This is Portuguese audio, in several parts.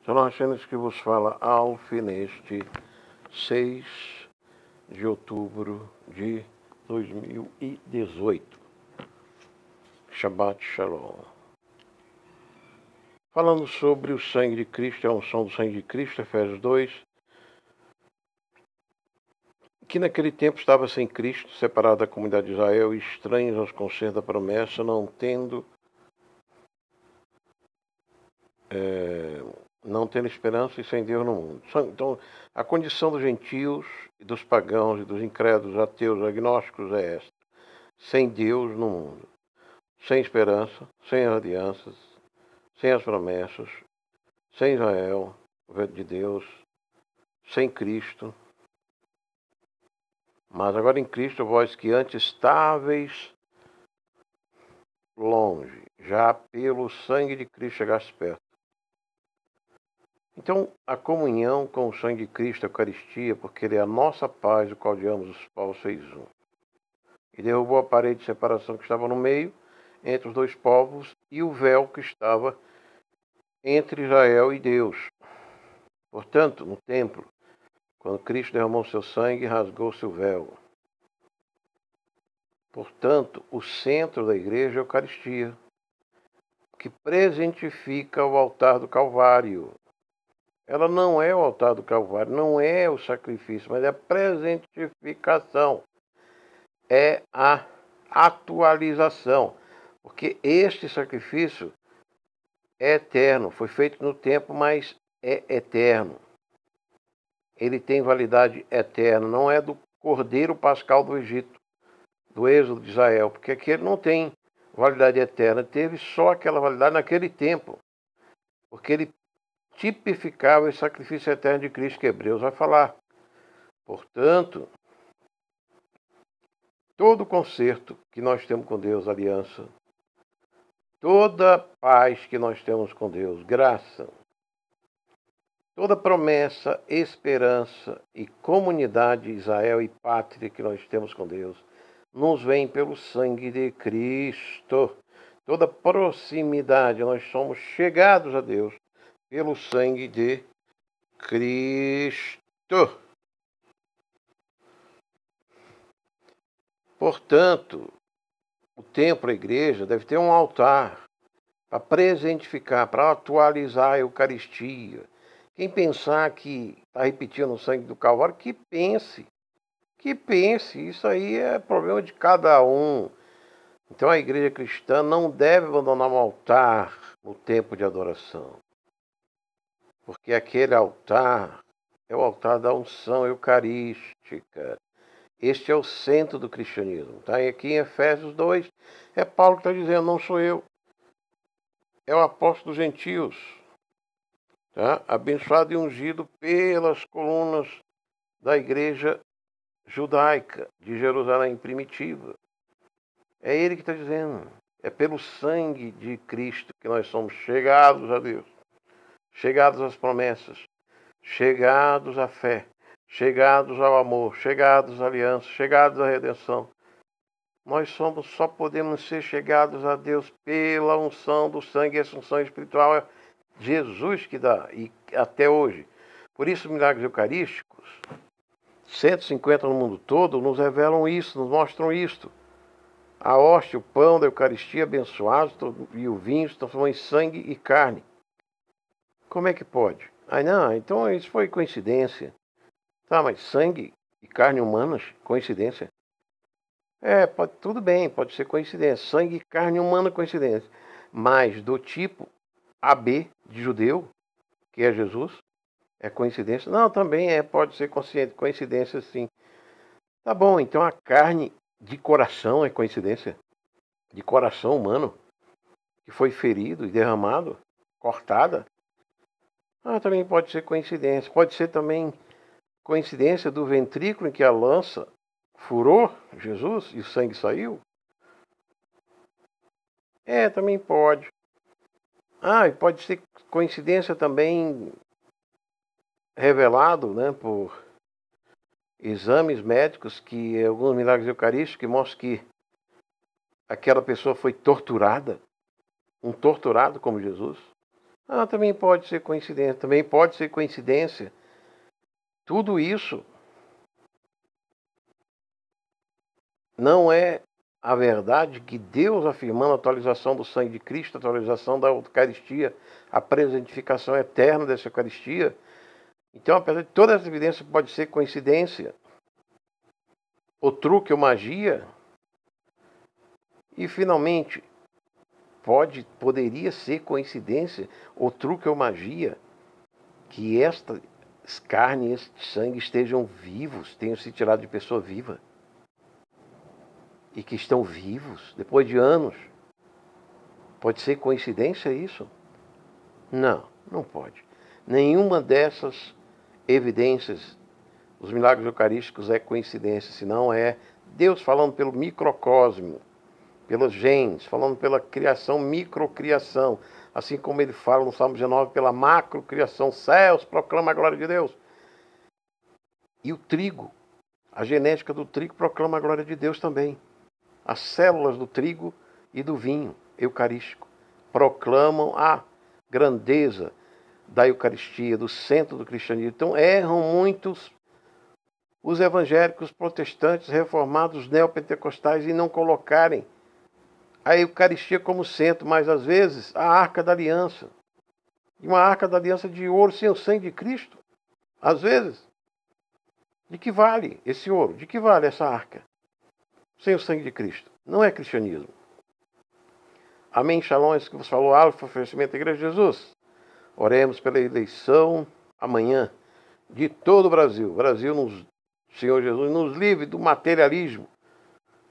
São Martins que vos fala Alf neste 6 de outubro de 2018. Shabbat Shalom. Falando sobre o sangue de Cristo, a unção do sangue de Cristo, Efésios 2, que naquele tempo estava sem Cristo, separado da comunidade de Israel, e estranhos aos conselhos da promessa, não tendo esperança e sem Deus no mundo. Então, a condição dos gentios, dos pagãos e dos incrédulos, ateus, agnósticos é esta: sem Deus no mundo, sem esperança, sem alianças, sem as promessas, sem Israel de Deus, sem Cristo. Mas agora em Cristo, vós que antes estáveis longe, já pelo sangue de Cristo chegaste perto. Então, a comunhão com o sangue de Cristo, a Eucaristia, porque Ele é a nossa paz, o qual de ambos os povos fez um. E derrubou a parede de separação que estava no meio, entre os dois povos, e o véu que estava entre Israel e Deus. Portanto, no templo, quando Cristo derramou seu sangue, rasgou-se o véu. Portanto, o centro da igreja é a Eucaristia, que presentifica o altar do Calvário. Ela não é o altar do Calvário, não é o sacrifício, mas é a presentificação. É a atualização. Porque este sacrifício é eterno, foi feito no tempo, mas é eterno. Ele tem validade eterna, não é do Cordeiro Pascal do Egito, do Êxodo de Israel, porque aquele não tem validade eterna, teve só aquela validade naquele tempo, porque ele tipificava o sacrifício eterno de Cristo, que Hebreus vai falar. Portanto, todo concerto que nós temos com Deus, aliança, toda paz que nós temos com Deus, graça, toda promessa, esperança e comunidade, Israel e pátria que nós temos com Deus, nos vem pelo sangue de Cristo. Toda proximidade, nós somos chegados a Deus pelo sangue de Cristo. Portanto, o templo, a igreja, deve ter um altar para presentificar, para atualizar a Eucaristia. Quem pensar que está repetindo o sangue do Calvário, que pense, isso aí é problema de cada um. Então a igreja cristã não deve abandonar um altar no tempo de adoração, porque aquele altar é o altar da unção eucarística. Este é o centro do cristianismo. Tá? E aqui em Efésios 2, é Paulo que está dizendo, não sou eu. É o apóstolo dos gentios, tá? Abençoado e ungido pelas colunas da igreja judaica de Jerusalém primitiva. É ele que está dizendo. É pelo sangue de Cristo que nós somos chegados a Deus, chegados às promessas, chegados à fé, chegados ao amor, chegados à aliança, chegados à redenção. Nós só podemos ser chegados a Deus pela unção do sangue, e essa unção espiritual é Jesus que dá, e até hoje. Por isso, milagres eucarísticos, 150 no mundo todo, nos revelam isso, nos mostram isto. A hóstia, o pão da Eucaristia abençoados e o vinho se transformam em sangue e carne. Como é que pode? Não, então isso foi coincidência. Tá, mas sangue e carne humanas, coincidência? Tudo bem, pode ser coincidência. Sangue e carne humana, coincidência. Mas do tipo AB, de judeu, que é Jesus, é coincidência? Não, também pode ser coincidência, sim. Tá bom, então a carne de coração é coincidência? De coração humano, que foi ferido e derramado, cortada? Também pode ser coincidência. Pode ser também coincidência do ventrículo em que a lança furou Jesus e o sangue saiu? Também pode. E pode ser coincidência também revelado, né, por exames médicos, que alguns milagres eucarísticos que mostram que aquela pessoa foi torturada, um torturado como Jesus. Também pode ser coincidência, também pode ser coincidência. Tudo isso não é a verdade que Deus afirmando a atualização do sangue de Cristo, a atualização da Eucaristia, a presentificação eterna dessa Eucaristia. Então, apesar de toda essa evidência pode ser coincidência, ou truque ou magia, e finalmente poderia ser coincidência, ou truque ou magia, que estas carne e este sangue estejam vivos, tenham se tirado de pessoa viva, e que estão vivos depois de anos. Pode ser coincidência isso? Não, não pode. Nenhuma dessas evidências, os milagres eucarísticos, é coincidência, senão é Deus falando pelo microcosmo, pelos genes, falando pela criação, microcriação, assim como ele fala no Salmo 19, pela macrocriação, céus proclama a glória de Deus. E o trigo, a genética do trigo proclama a glória de Deus também. As células do trigo e do vinho eucarístico proclamam a grandeza da Eucaristia, do centro do cristianismo. Então erram muitos os evangélicos, protestantes, reformados, neopentecostais, em não colocarem a Eucaristia como centro, mas às vezes a Arca da Aliança. E uma Arca da Aliança de ouro sem o sangue de Cristo. Às vezes, de que vale esse ouro? De que vale essa arca? Sem o sangue de Cristo. Não é cristianismo. Amém, shalom, isso que você falou, Alfa, oferecimento da Igreja de Jesus. Oremos pela eleição amanhã de todo o Brasil. O Brasil, Senhor Jesus, nos livre do materialismo.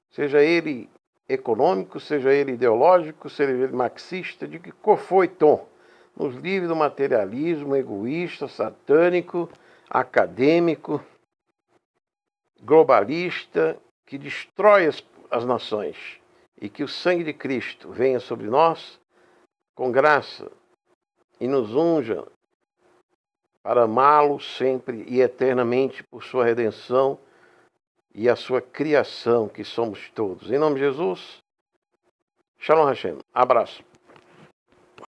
Seja ele econômico, seja ele ideológico, seja ele marxista, de que cor foi, tom. Nos livre do materialismo egoísta, satânico, acadêmico, globalista, que destrói as nações, e que o sangue de Cristo venha sobre nós com graça e nos unja para amá-lo sempre e eternamente por sua redenção e a sua criação, que somos todos. Em nome de Jesus, Shalom Hashem. Abraço.